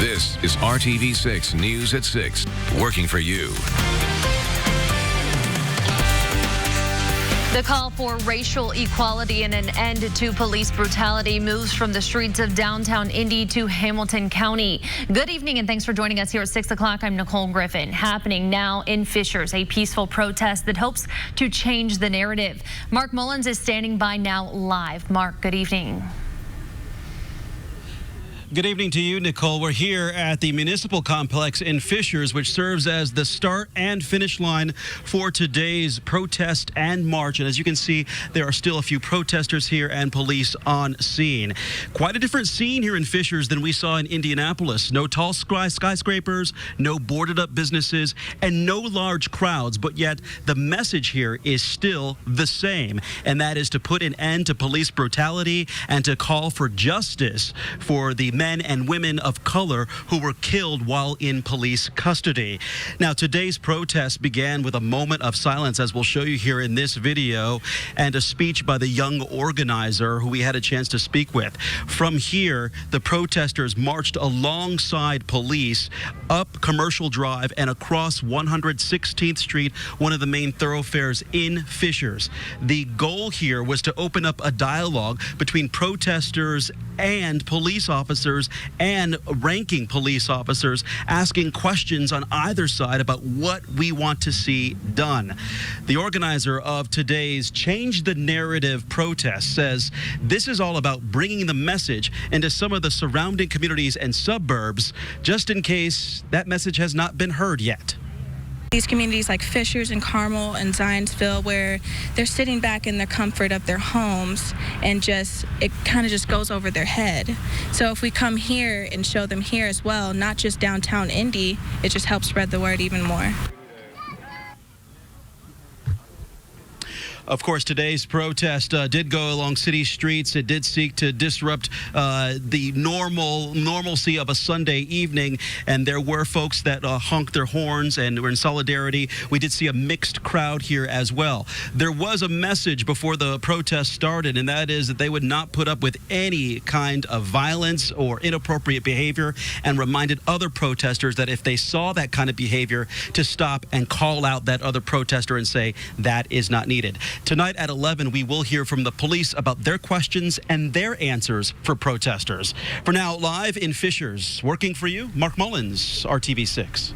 This is RTV6 News at 6, working for you. The call for racial equality and an end to police brutality moves from the streets of downtown Indy to Hamilton County. Good evening and thanks for joining us here at 6 o'clock. I'm Nicole Griffin. Happening now in Fishers, a peaceful protest that hopes to change the narrative. Mark Mullins is standing by now live. Mark, good evening. Good evening to you, Nicole. We're here at the Municipal Complex in Fishers, which serves as the start and finish line for today's protest and march. And as you can see, there are still a few protesters here and police on scene. Quite a different scene here in Fishers than we saw in Indianapolis. No tall skyscrapers, no boarded up businesses, and no large crowds. But yet the message here is still the same, and that is to put an end to police brutality and to call for justice for the men and women of color who were killed while in police custody. Now, today's protest began with a moment of silence, as we'll show you here in this video, and a speech by the young organizer who we had a chance to speak with. From here, the protesters marched alongside police up Commercial Drive and across 116th Street, one of the main thoroughfares in Fishers. The goal here was to open up a dialogue between protesters and police officers and ranking police officers, asking questions on either side about what we want to see done. The organizer of today's Change the Narrative protest says this is all about bringing the message into some of the surrounding communities and suburbs, just in case that message has not been heard yet. These communities like Fishers and Carmel and Zionsville, where they're sitting back in the comfort of their homes and it kind of just goes over their head. So if we come here and show them here as well, not just downtown Indy, it just helps spread the word even more. Of course, today's protest did go along city streets. It did seek to disrupt the normalcy of a Sunday evening, and there were folks that honked their horns and were in solidarity. We did see a mixed crowd here as well. There was a message before the protest started, and that is that they would not put up with any kind of violence or inappropriate behavior, and reminded other protesters that if they saw that kind of behavior, to stop and call out that other protester and say that is not needed. Tonight at 11, we will hear from the police about their questions and their answers for protesters. For now, live in Fishers, working for you, Mark Mullins, RTV6.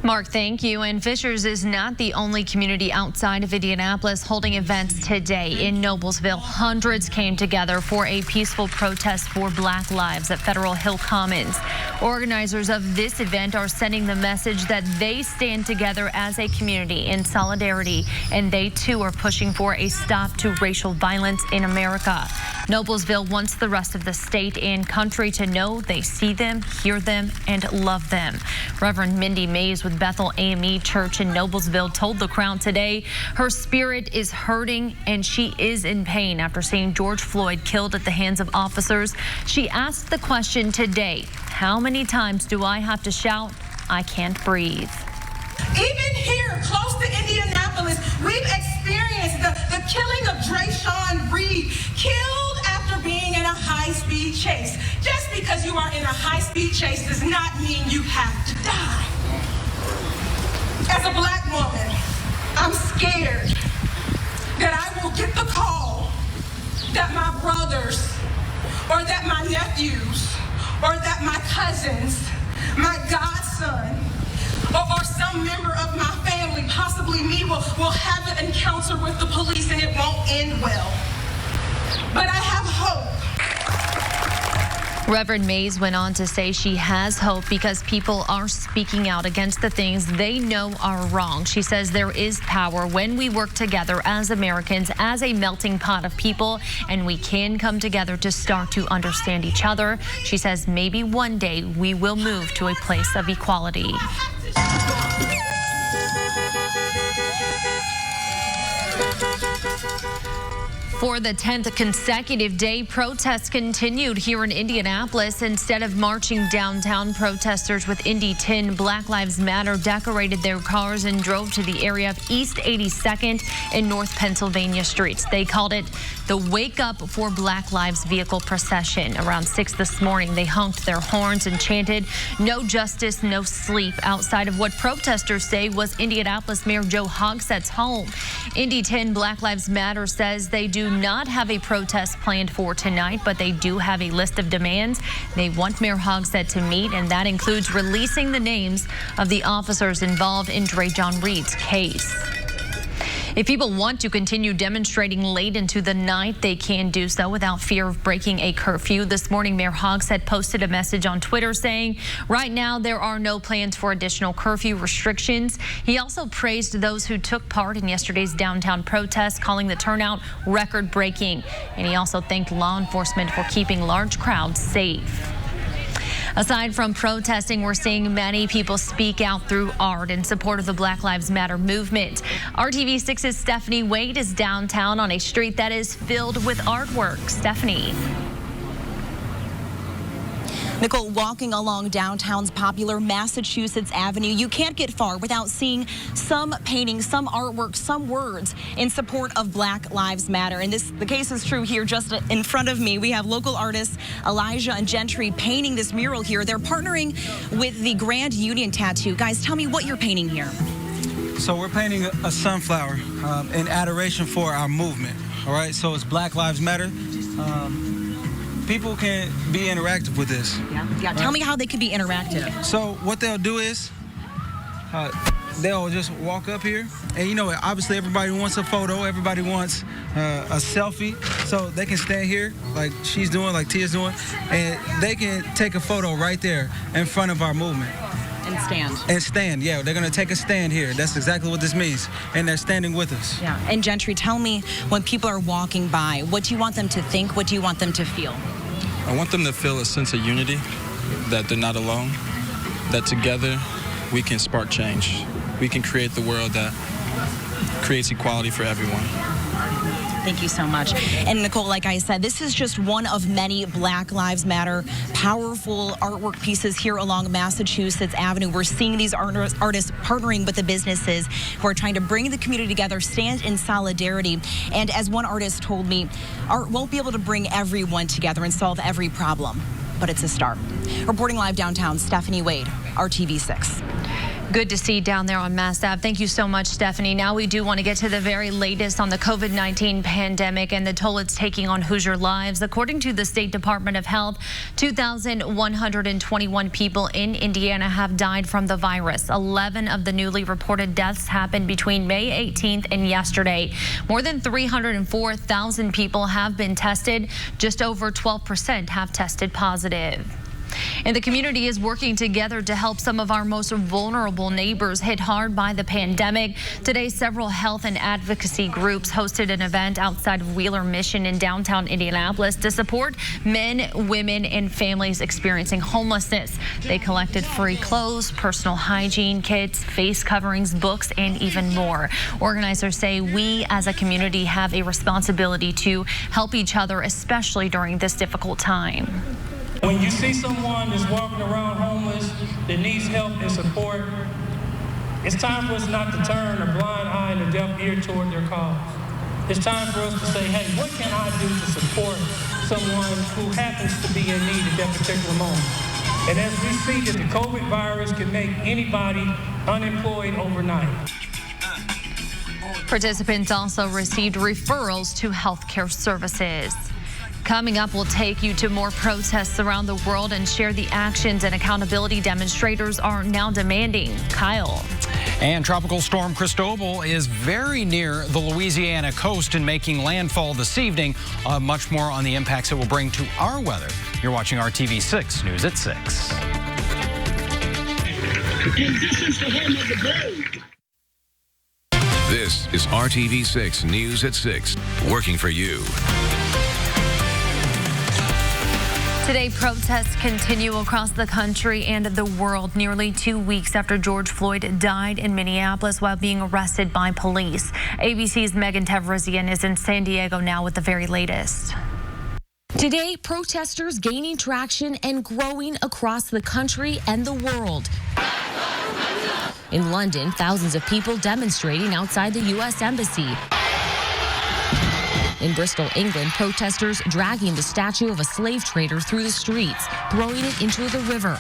Mark, thank you. And Fishers is not the only community outside of Indianapolis holding events today. In Noblesville, hundreds came together for a peaceful protest for Black lives at Federal Hill Commons. Organizers of this event are sending the message that they stand together as a community in solidarity, and they too are pushing for a stop to racial violence in America. Noblesville wants the rest of the state and country to know they see them, hear them, and love them. Reverend Mindy Mays with Bethel AME Church in Noblesville told the crowd today her spirit is hurting and she is in pain after seeing George Floyd killed at the hands of officers. She asked the question today, how many times do I have to shout, I can't breathe? Even here, close to Indianapolis, we've experienced the killing of Drayshawn Reed, killed after being in a high-speed chase. Just because you are in a high-speed chase does not mean you have to die. As a Black woman, I'm scared that I will get the call that my brothers, or that my nephews, or that my cousins, my godson, or some member of my family, possibly me, will have an encounter with the police and it won't end well. But I have hope. Reverend Mays went on to say she has hope because people are speaking out against the things they know are wrong. She says there is power when we work together as Americans, as a melting pot of people, and we can come together to start to understand each other. She says maybe one day we will move to a place of equality. For the 10th consecutive day, protests continued here in Indianapolis. Instead of marching downtown, protesters with Indy 10 Black Lives Matter decorated their cars and drove to the area of East 82nd and North Pennsylvania streets. They called it the Wake Up for Black Lives vehicle procession. Around 6 this morning, they honked their horns and chanted, "No justice, no sleep," outside of what protesters say was Indianapolis Mayor Joe Hogsett's home. Indy 10 Black Lives Matter says they do not have a protest planned for tonight, but they do have a list of demands they want Mayor Hogsett to meet, and that includes releasing the names of the officers involved in John Reed's case. If people want to continue demonstrating late into the night, they can do so without fear of breaking a curfew. This morning, Mayor Hogsett posted a message on Twitter saying, right now, there are no plans for additional curfew restrictions. He also praised those who took part in yesterday's downtown protest, calling the turnout record-breaking. And he also thanked law enforcement for keeping large crowds safe. Aside from protesting, we're seeing many people speak out through art in support of the Black Lives Matter movement. RTV6's Stephanie Wade is downtown on a street that is filled with artwork. Stephanie. Nicole, walking along downtown's popular Massachusetts Avenue, you can't get far without seeing some paintings, some artwork, some words in support of Black Lives Matter. And the case is true here just in front of me. We have local artists Elijah and Gentry painting this mural here. They're partnering with the Grand Union Tattoo. Guys, tell me what you're painting here. So we're painting a sunflower in adoration for our movement. All right, so it's Black Lives Matter. People can be interactive with this. Yeah. Right? Tell me how they can be interactive. So what they'll do is they'll just walk up here, and you know, obviously everybody wants a photo, everybody wants a selfie, so they can stand here like she's doing, like Tia's doing, and they can take a photo right there in front of our movement. And stand. And stand, yeah. They're going to take a stand here. That's exactly what this means. And they're standing with us. Yeah. And Gentry, tell me, when people are walking by, what do you want them to think? What do you want them to feel? I want them to feel a sense of unity, that they're not alone, that together we can spark change. We can create the world that creates equality for everyone. Thank you so much. And Nicole, like I said, this is just one of many Black Lives Matter powerful artwork pieces here along Massachusetts Avenue. We're seeing these artists partnering with the businesses who are trying to bring the community together, stand in solidarity. And as one artist told me, art won't be able to bring everyone together and solve every problem, but it's a start. Reporting live downtown, Stephanie Wade, RTV6. Good to see down there on Mass Ave. Thank you so much, Stephanie. Now we do want to get to the very latest on the COVID-19 pandemic and the toll it's taking on Hoosier lives. According to the State Department of Health, 2,121 people in Indiana have died from the virus. 11 of the newly reported deaths happened between May 18th and yesterday. More than 304,000 people have been tested. Just over 12% have tested positive. And the community is working together to help some of our most vulnerable neighbors hit hard by the pandemic. Today, several health and advocacy groups hosted an event outside of Wheeler Mission in downtown Indianapolis to support men, women, and families experiencing homelessness. They collected free clothes, personal hygiene kits, face coverings, books, and even more. Organizers say we as a community have a responsibility to help each other, especially during this difficult time. When you see someone that's walking around homeless that needs help and support, it's time for us not to turn a blind eye and a deaf ear toward their cause. It's time for us to say, hey, what can I do to support someone who happens to be in need at that particular moment? And as we see that the COVID virus can make anybody unemployed overnight. Participants also received referrals to healthcare services. Coming up, we'll take you to more protests around the world and share the actions and accountability demonstrators are now demanding. Kyle. And Tropical Storm Cristobal is very near the Louisiana coast and making landfall this evening. Much more on the impacts it will bring to our weather. You're watching RTV6 News at 6. This is RTV6 News at 6, working for you. Today, protests continue across the country and the world nearly 2 weeks after George Floyd died in Minneapolis while being arrested by police. ABC's Megan Tevrizian is in San Diego now with the very latest. Today, protesters gaining traction and growing across the country and the world. In London, thousands of people demonstrating outside the U.S. Embassy. In Bristol, England, protesters dragging the statue of a slave trader through the streets, throwing it into the river.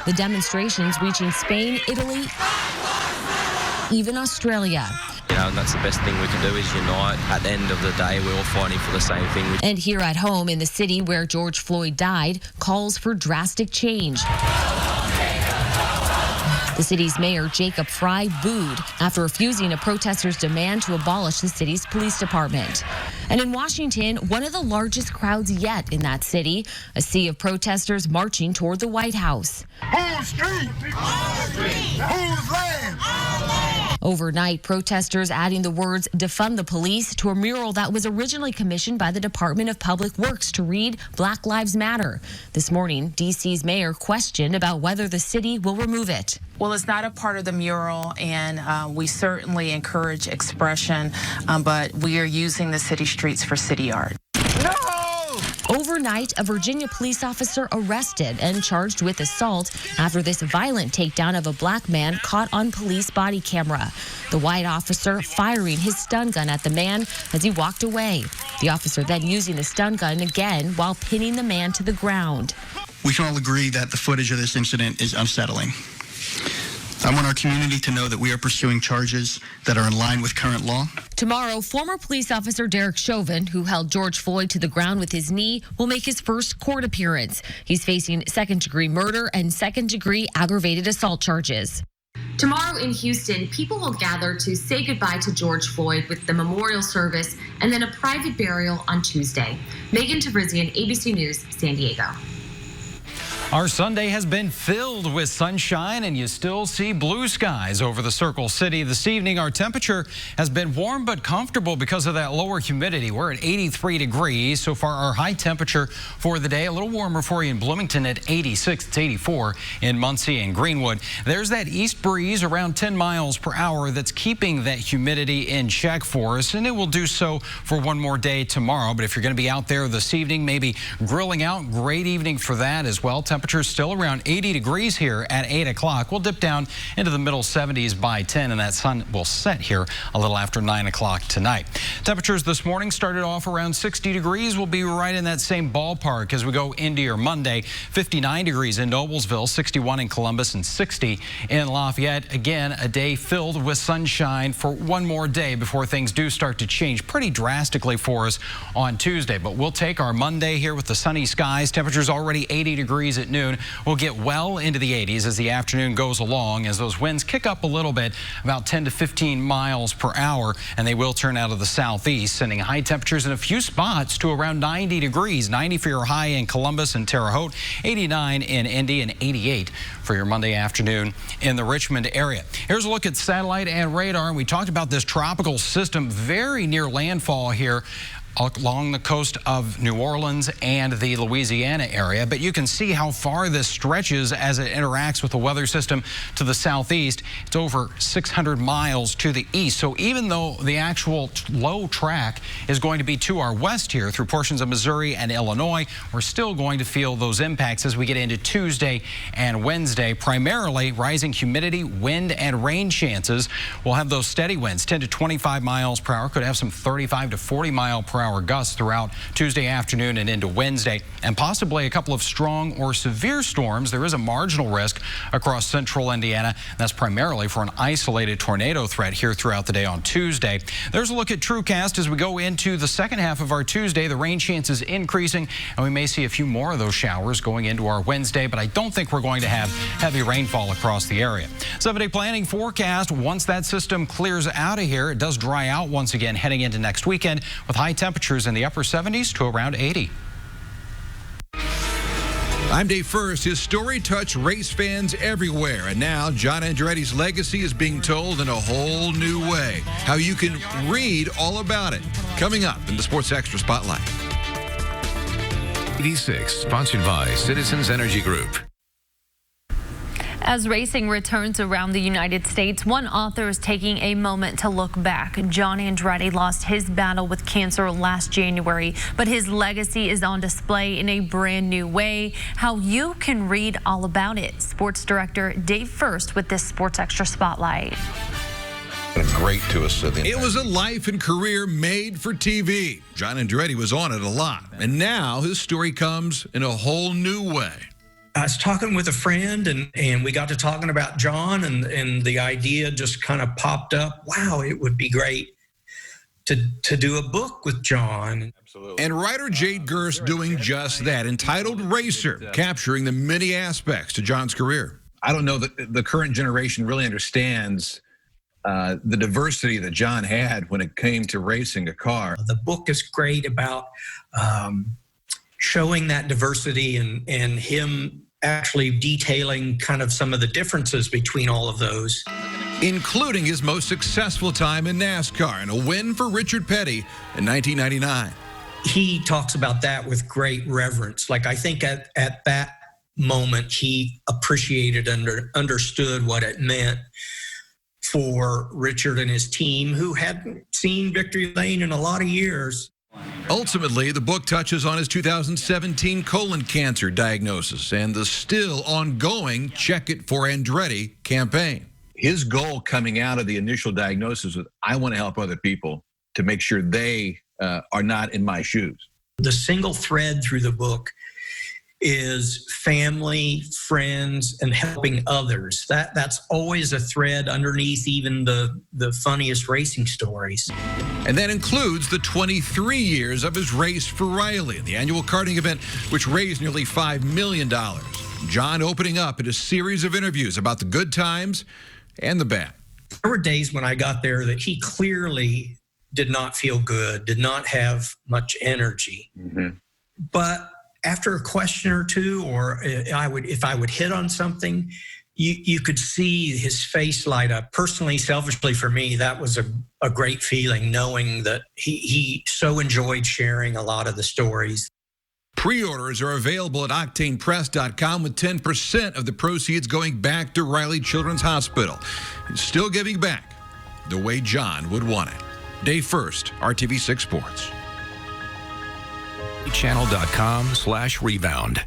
The demonstrations reaching Spain, Italy, even Australia. You know, and that's the best thing we can do is unite. At the end of the day, we're all fighting for the same thing. And here at home in the city where George Floyd died, calls for drastic change. The city's mayor, Jacob Fry, booed after refusing a protester's demand to abolish the city's police department. And in Washington, one of the largest crowds yet in that city, a sea of protesters marching toward the White House. Whose street? Our street. Whose land? Our land. Overnight, protesters adding the words "defund the police" to a mural that was originally commissioned by the Department of Public Works to read "Black Lives Matter." This morning, D.C.'s mayor questioned about whether the city will remove it. Well, it's not a part of the mural, and we certainly encourage expression, but we are using the city streets for city art. No! Overnight, a Virginia police officer arrested and charged with assault after this violent takedown of a black man caught on police body camera. The white officer firing his stun gun at the man as he walked away. The officer then using the stun gun again while pinning the man to the ground. We can all agree that the footage of this incident is unsettling. I want our community to know that we are pursuing charges that are in line with current law. Tomorrow, former police officer Derek Chauvin, who held George Floyd to the ground with his knee, will make his first court appearance. He's facing second-degree murder and second-degree aggravated assault charges. Tomorrow in Houston, people will gather to say goodbye to George Floyd with the memorial service and then a private burial on Tuesday. Megan Tevrizian, ABC News, San Diego. Our Sunday has been filled with sunshine, and you still see blue skies over the Circle City this evening. Our temperature has been warm but comfortable because of that lower humidity. We're at 83 degrees. So far, our high temperature for the day, a little warmer for you in Bloomington at 86. It's 84 in Muncie and Greenwood. There's that east breeze around 10 miles per hour that's keeping that humidity in check for us, and it will do so for one more day tomorrow. But if you're going to be out there this evening, maybe grilling out, great evening for that as well. Temperatures still around 80 degrees here at 8 o'clock. We'll dip down into the middle 70s by 10, and that sun will set here a little after 9 o'clock tonight. Temperatures this morning started off around 60 degrees. We'll be right in that same ballpark as we go into your Monday. 59 degrees in Noblesville, 61 in Columbus, and 60 in Lafayette. Again, a day filled with sunshine for one more day before things do start to change pretty drastically for us on Tuesday. But we'll take our Monday here with the sunny skies. Temperatures already 80 degrees at noon. We'll get well into the 80s as the afternoon goes along, as those winds kick up a little bit, about 10 to 15 miles per hour, and they will turn out of the southeast, sending high temperatures in a few spots to around 90 degrees. 90 for your high in Columbus and Terre Haute, 89 in Indy, and 88 for your Monday afternoon in the Richmond area. Here's a look at satellite and radar, and we talked about this tropical system very near landfall here along the coast of New Orleans and the Louisiana area, but you can see how far this stretches as it interacts with the weather system to the southeast. It's over 600 miles to the east. So even though the actual low track is going to be to our west here through portions of Missouri and Illinois, we're still going to feel those impacts as we get into Tuesday and Wednesday. Primarily rising humidity, wind, and rain chances. We'll have those steady winds, 10 to 25 miles per hour. Could have some 35 to 40 mile per hour gusts throughout Tuesday afternoon and into Wednesday, and possibly a couple of strong or severe storms. There is a marginal risk across central Indiana. That's primarily for an isolated tornado threat here throughout the day on Tuesday. There's a look at TrueCast as we go into the second half of our Tuesday. The rain chances increasing, and we may see a few more of those showers going into our Wednesday, but I don't think we're going to have heavy rainfall across the area. 7-day planning forecast. Once that system clears out of here, it does dry out once again heading into next weekend with high temperatures in the upper 70s to around 80. I'm Dave First. His story touched race fans everywhere, and now John Andretti's legacy is being told in a whole new way. How you can read all about it. Coming up in the Sports Extra Spotlight. RTV6, sponsored by Citizens Energy Group. As racing returns around the United States, one author is taking a moment to look back. John Andretti lost his battle with cancer last January, but his legacy is on display in a brand new way. How you can read all about it. Sports director Dave First with this Sports Extra Spotlight. Great to us. It was a life and career made for TV. John Andretti was on it a lot, and now his story comes in a whole new way. I was talking with a friend, and we got to talking about John, and the idea just kind of popped up. Wow, it would be great to do a book with John. Absolutely. And writer Jade Gerst doing just that, entitled Racer, capturing the many aspects to John's career. I don't know that the current generation really understands the diversity that John had when it came to racing a car. The book is great about showing that diversity and him actually detailing kind of some of the differences between all of those. Including his most successful time in NASCAR and a win for Richard Petty in 1999. He talks about that with great reverence. Like, I think at that moment, he appreciated and understood what it meant for Richard and his team, who hadn't seen victory lane in a lot of years. Ultimately, the book touches on his 2017 colon cancer diagnosis and the still ongoing Check It for Andretti campaign. His goal coming out of the initial diagnosis was, I want to help other people to make sure they are not in my shoes. The single thread through the book is family, friends, and helping others. That's always a thread underneath even the funniest racing stories. And that includes the 23 years of his race for Riley, the annual karting event, which raised nearly $5 million. John opening up in a series of interviews about the good times and the bad. There were days when I got there that he clearly did not feel good, did not have much energy. Mm-hmm. But after a question or two, or if I would hit on something, you could see his face light up. Personally, selfishly for me, that was a great feeling, knowing that he so enjoyed sharing a lot of the stories. Pre-orders are available at octanepress.com, with 10% of the proceeds going back to Riley Children's Hospital. He's still giving back the way John would want it. Dave First, RTV6 Sports. Channel.com/rebound.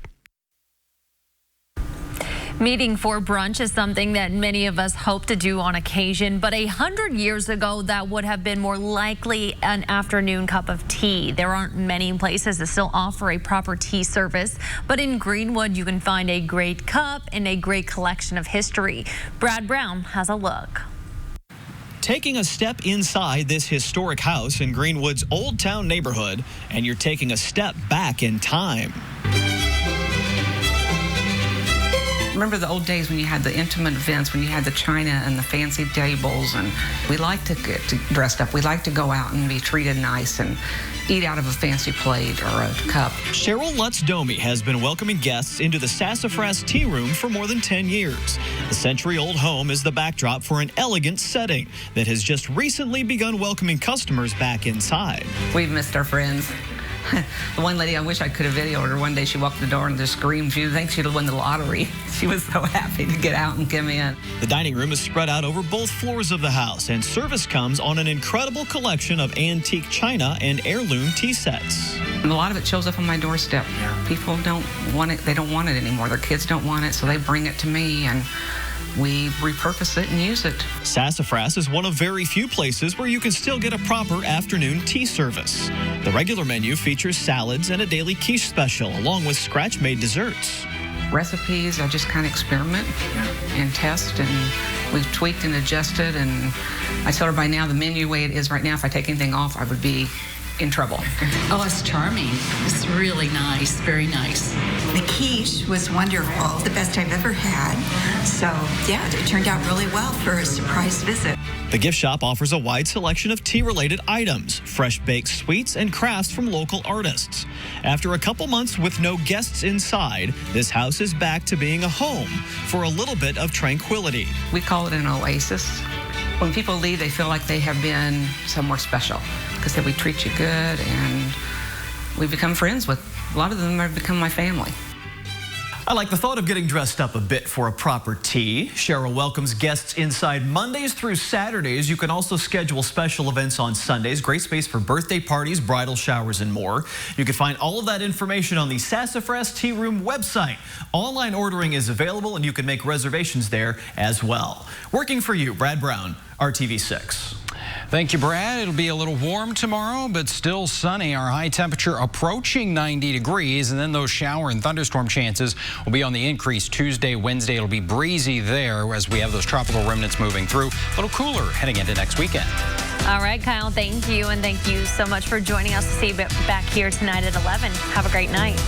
Meeting for brunch is something that many of us hope to do on occasion, but 100 years ago, that would have been more likely an afternoon cup of tea. There aren't many places that still offer a proper tea service, but in Greenwood, you can find a great cup and a great collection of history. Brad Brown has a look. Taking a step inside this historic house in Greenwood's Old Town neighborhood, and you're taking a step back in time. Remember the old days when you had the intimate events, when you had the china and the fancy tables, and we like to get dressed up. We like to go out and be treated nice and eat out of a fancy plate or a cup. Cheryl Lutz-Domi has been welcoming guests into the Sassafras Tea Room for more than 10 years. The century-old home is the backdrop for an elegant setting that has just recently begun welcoming customers back inside. We've missed our friends. The one lady, I wish I could have videoed her. One day she walked the door and just screamed. She thinks she'd won the lottery. She was so happy to get out and come in. The dining room is spread out over both floors of the house, and service comes on an incredible collection of antique china and heirloom tea sets. And a lot of it shows up on my doorstep. People don't want it. They don't want it anymore. Their kids don't want it, so they bring it to me, and we repurpose it and use it. Sassafras is one of very few places where you can still get a proper afternoon tea service. The regular menu features salads and a daily quiche special, along with scratch-made desserts. Recipes, I just kind of experiment and test, and we've tweaked and adjusted, and I tell her by now the menu the way it is right now, if I take anything off, I would be in trouble. Oh, it's charming. It's really nice, very nice. The quiche was wonderful, the best I've ever had. So, yeah, it turned out really well for a surprise visit. The gift shop offers a wide selection of tea-related items, fresh baked sweets, and crafts from local artists. After a couple months with no guests inside, this house is back to being a home for a little bit of tranquility. We call it an oasis. When people leave, they feel like they have been somewhere special because we treat you good, and we become friends with A lot of them have become my family. I like the thought of getting dressed up a bit for a proper tea. Cheryl welcomes guests inside Mondays through Saturdays. You can also schedule special events on Sundays. Great space for birthday parties, bridal showers, and more. You can find all of that information on the Sassafras Tea Room website. Online ordering is available, and you can make reservations there as well. Working for you, Brad Brown, RTV6. Thank you, Brad. It'll be a little warm tomorrow, but still sunny. Our high temperature approaching 90 degrees, and then those shower and thunderstorm chances will be on the increase Tuesday, Wednesday. It'll be breezy there as we have those tropical remnants moving through. A little cooler heading into next weekend. All right, Kyle, thank you, and thank you so much for joining us. See you back here tonight at 11. Have a great night.